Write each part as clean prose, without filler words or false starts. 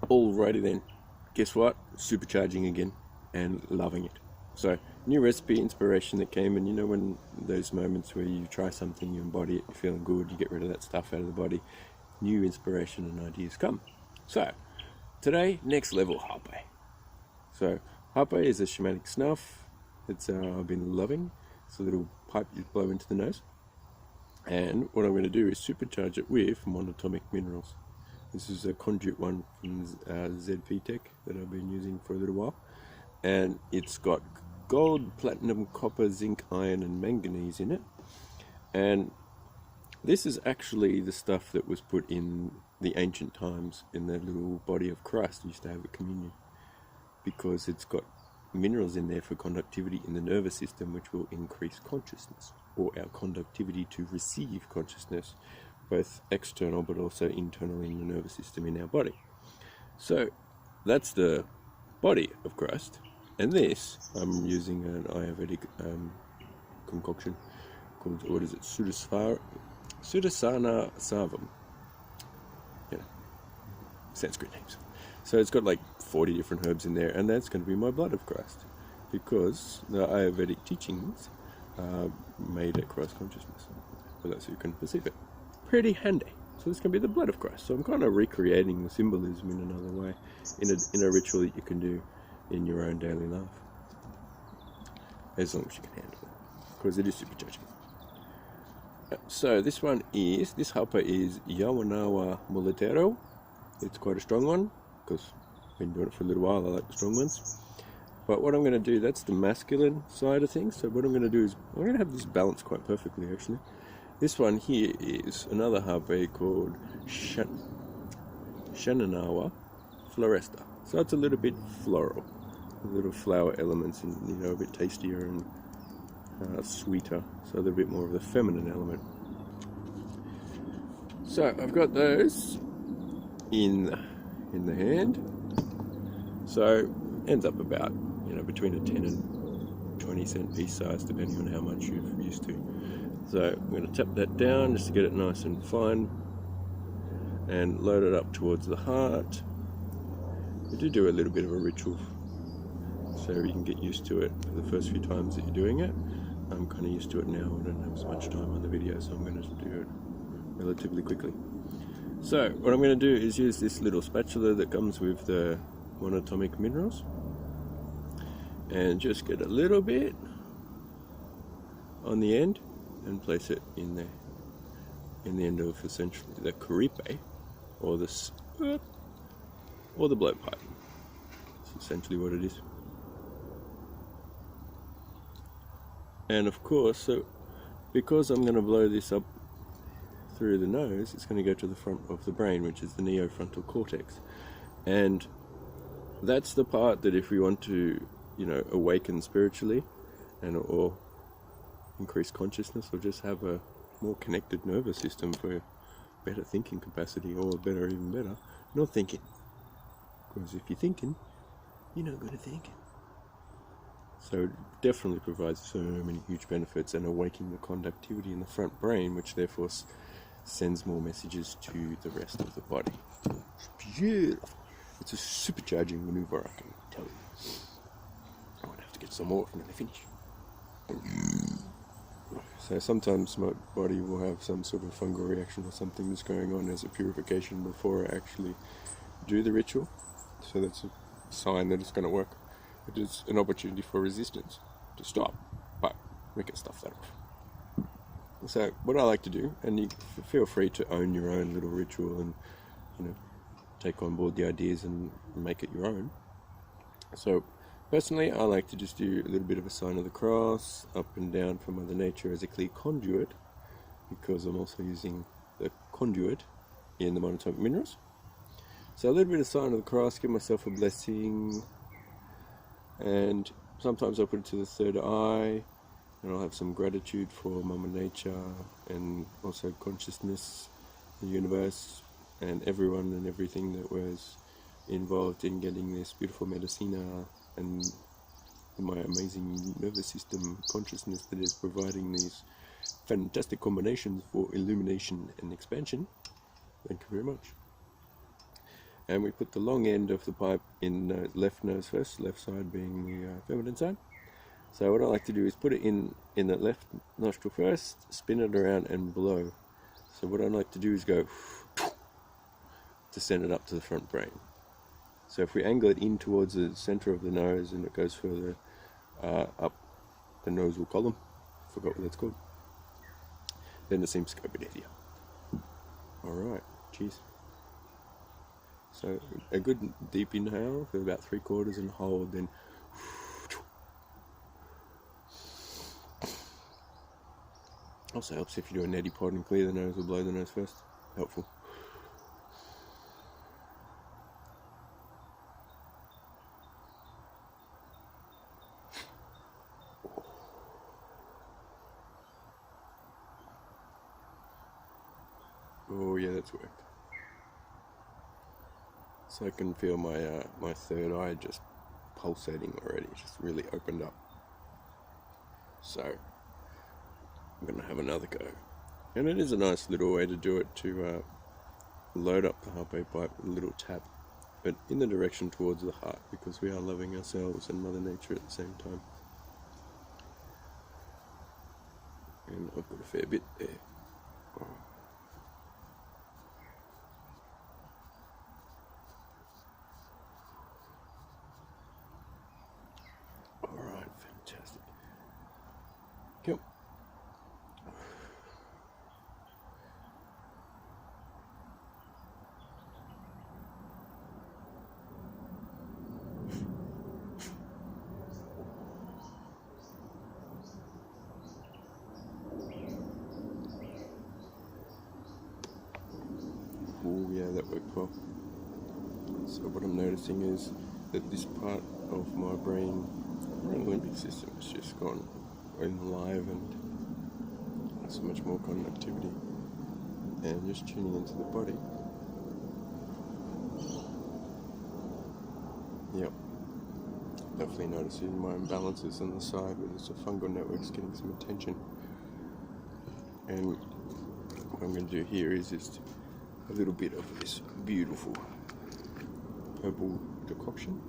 Alrighty then, guess what? Supercharging again and loving it. So, new recipe inspiration that came, and you know when those moments where you try something, you embody it, you're feeling good, you get rid of that stuff out of the body, new inspiration and ideas come. So, today, next level Hapé. So, Hapé is a shamanic snuff that I've been loving. It's a little pipe you blow into the nose. And what I'm going to do is supercharge it with Monotomic minerals. This is a conduit one from ZP Tech that I've been using for a little while. And it's got gold, platinum, copper, zinc, iron and manganese in it. And this is actually the stuff that was put in the ancient times in the little body of Christ used to have at communion. Because it's got minerals in there for conductivity in the nervous system, which will increase consciousness, or our conductivity to receive consciousness, both external but also internal in the nervous system in our body. So that's the body of Christ, and this I'm using an Ayurvedic concoction called, what is it, Sudarsana Savam. Yeah, Sanskrit names. So it's got like 40 different herbs in there, and that's going to be my blood of Christ, because the Ayurvedic teachings are made at Christ consciousness, for those who can perceive it. Pretty handy. So this can be the blood of Christ. So I'm kind of recreating the symbolism in another way, in a ritual that you can do in your own daily life, as long as you can handle it, because it is supercharging. So this Hapé is Yawanawa Mulatero. It's quite a strong one, because I've been doing it for a little while. I like the strong ones. But what I'm going to do, that's the masculine side of things. So what I'm going to do is, I'm going to have this balanced quite perfectly actually. This one here is another Hapé called Shenanawa Floresta. So it's a little bit floral, little flower elements, and you know, a bit tastier and sweeter. So a little bit more of the feminine element. So I've got those in the hand. So ends up about, you know, between a 10 and 20 cent piece size, depending on how much you're used to. So I'm going to tap that down just to get it nice and fine, and load it up towards the heart. You do a little bit of a ritual, so you can get used to it for the first few times that you're doing it. I'm kind of used to it now. I don't have as much time on the video, so I'm going to do it relatively quickly. So what I'm going to do is use this little spatula that comes with the Monotomic minerals, and just get a little bit on the end and place it in there, in the end of essentially the caripe, or the blowpipe. That's essentially what it is. And of course, so because I'm going to blow this up through the nose, it's going to go to the front of the brain, which is the neofrontal cortex. And that's the part that if we want to, you know, awaken spiritually, and or increase consciousness, or just have a more connected nervous system for better thinking capacity, or even better, not thinking. Because if you're thinking, you're not good at thinking. So it definitely provides so many huge benefits, and awakening the conductivity in the front brain, which therefore sends more messages to the rest of the body. It's beautiful. It's a supercharging maneuver, I can tell you. I might have to get some more when I finish. So sometimes my body will have some sort of fungal reaction or something that's going on as a purification before I actually do the ritual. So that's a sign that it's going to work. It is an opportunity for resistance to stop, but we can stuff that off. So what I like to do, and you feel free to own your own little ritual and, you know, take on board the ideas and make it your own. So personally, I like to just do a little bit of a sign of the cross up and down from Mother Nature as a clear conduit, because I'm also using the conduit in the Monotomic minerals. So a little bit of sign of the cross, give myself a blessing, and sometimes I'll put it to the third eye, and I'll have some gratitude for Mother Nature, and also consciousness, the universe, and everyone and everything that was involved in getting this beautiful medicina, and my amazing nervous system consciousness that is providing these fantastic combinations for illumination and expansion. Thank you very much. and we put the long end of the pipe in the left nose first, left side being the feminine side. So what I like to do is put it in the left nostril first, spin it around and blow. So what I like to do is go to send it up to the front brain. So if we angle it in towards the center of the nose and it goes further up the nasal column, forgot what that's called, then it seems to go a bit easier. Alright, cheers. So a good deep inhale for about 3/4 and hold, then also helps if you do a neti pot and clear the nose or blow the nose first. Helpful. Oh yeah, that's worked. So I can feel my my third eye just pulsating already, just really opened up. So I'm gonna have another go, and it is a nice little way to do it, to load up the Hapé pipe with a little tap, but in the direction towards the heart, because we are loving ourselves and Mother Nature at the same time. And I've got a fair bit there. Oh. Alright, fantastic. Cool. Oh yeah, that worked well. So what I'm noticing is that this part of my brain, my limbic system, has just gone enlivened, so much more conductivity, and just tuning into the body. Yep, definitely noticing my imbalances on the side where the fungal network's getting some attention. And what I'm going to do here is just a little bit of this beautiful herbal decoction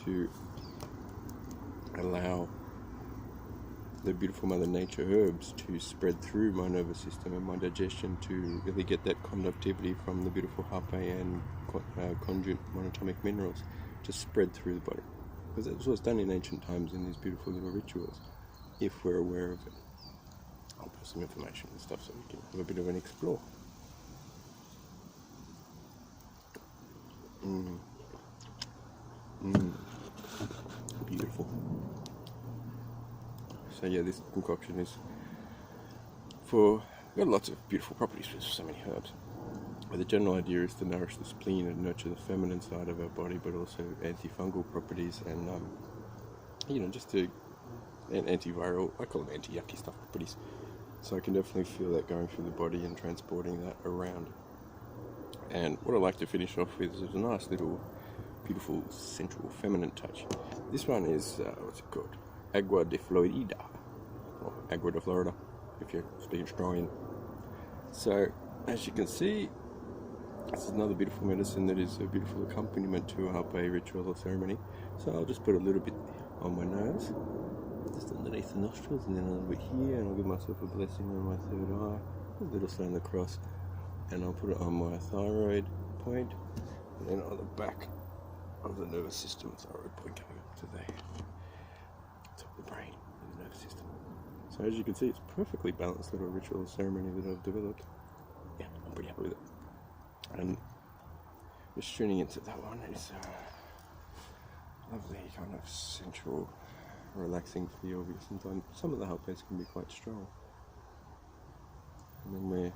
to allow the beautiful Mother Nature herbs to spread through my nervous system and my digestion, to really get that conductivity from the beautiful Hapé and conjugate monotomic minerals to spread through the body. Because that's what's done in ancient times in these beautiful little rituals, if we're aware of it. I'll put some information and stuff so we can have a bit of an explore. Beautiful. So yeah, this concoction is got lots of beautiful properties with so many herbs. But the general idea is to nourish the spleen and nurture the feminine side of our body, but also antifungal properties and just and antiviral, I call them anti-yucky stuff properties. So I can definitely feel that going through the body and transporting that around. And what I like to finish off with is a nice little beautiful sensual feminine touch. This one is what's it called? Agua de Florida, or Agua de Florida, if you're speaking Australian. So as you can see, this is another beautiful medicine that is a beautiful accompaniment to a Hapé ritual or ceremony. So I'll just put a little bit on my nose, just underneath the nostrils, and then a little bit here, and I'll give myself a blessing on my third eye, a little sign across, and I'll put it on my thyroid point, and then on the back of the nervous system, thyroid point going up to the top of the brain and the nervous system. So as you can see, it's perfectly balanced little ritual ceremony that I've developed. Yeah, I'm pretty happy with it. And just tuning into that one is lovely kind of sensual, relaxing feel, because sometimes some of the Hapés can be quite strong. And then we're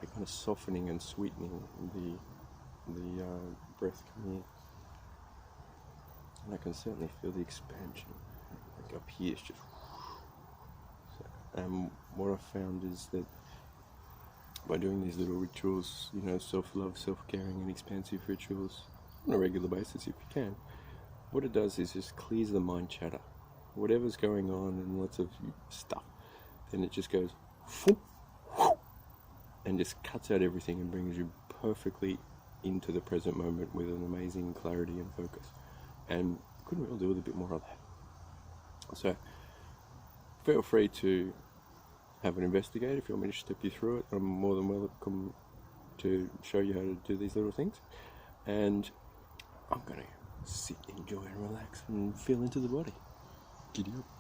kind of softening and sweetening the breath coming in. And I can certainly feel the expansion. Like up here, it's just. What I've found is that by doing these little rituals, self-love, self-caring and expansive rituals on a regular basis if you can, what it does is just clears the mind chatter. Whatever's going on and lots of stuff, then it just goes and just cuts out everything and brings you perfectly into the present moment with an amazing clarity and focus. And couldn't really do with a bit more of that. So feel free to have an investigate if you want me to step you through it. I'm more than welcome to show you how to do these little things. And I'm going to sit, enjoy and relax and feel into the body. Giddy up.